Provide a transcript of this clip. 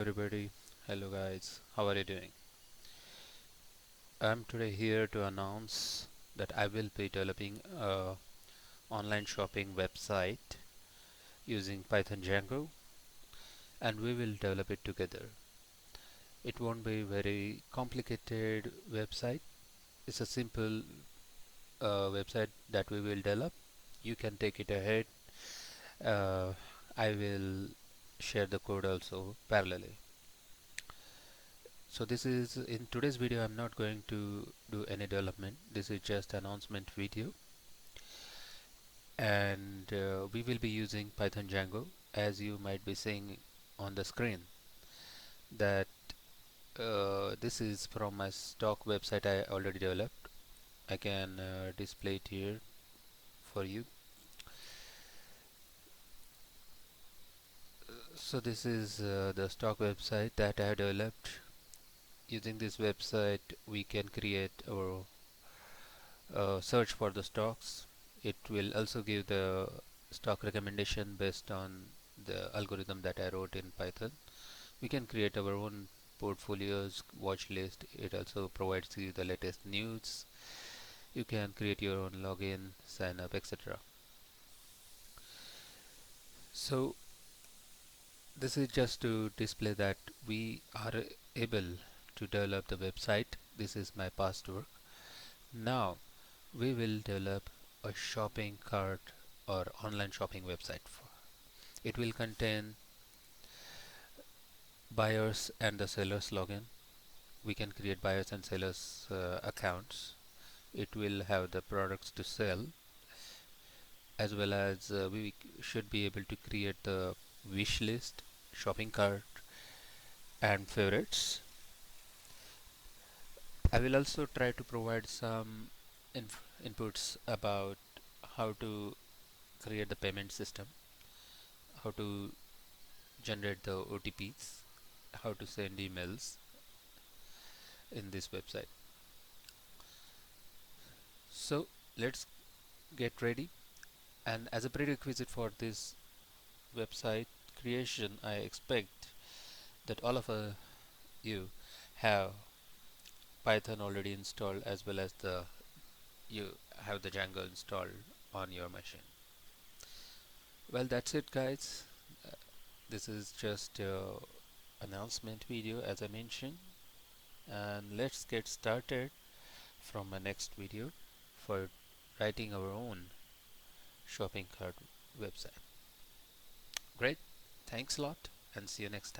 Everybody, hello guys, how are you doing? I'm today here to announce that I will be developing a online shopping website using Python Django, and we will develop it together. It won't be very complicated website. It's a simple website that we will develop. You can take it ahead. Uh, I will share the code also parallelly. So this is in today's video. I'm not going to do any development. This is just announcement video, and we will be using Python Django, as you might be seeing on the screen that this is from my stock website I already developed. I can display it here for you. So this is the stock website that I have developed. Using this website we can create our search for the stocks. It will also give the stock recommendation based on the algorithm that I wrote in Python. We can create our own portfolios, watch list. It also provides you the latest news. You can create your own login, sign up, etc. So this is just to display that we are able to develop the website. This is my past work. Now we will develop a shopping cart or online shopping website. It will contain buyers and the sellers login. We can create buyers and sellers accounts. It will have the products to sell, as well as we should be able to create the wish list, shopping cart, and favorites. I will also try to provide some inputs about how to create the payment system, how to generate the OTPs, how to send emails in this website. So let's get ready. And as a prerequisite for this website creation, I expect that all of you have Python already installed, as well as you have the Django installed on your machine. Well, that's it, guys. This is just a announcement video, as I mentioned, and let's get started from my next video for writing our own shopping cart website. Great, thanks a lot, and see you next time.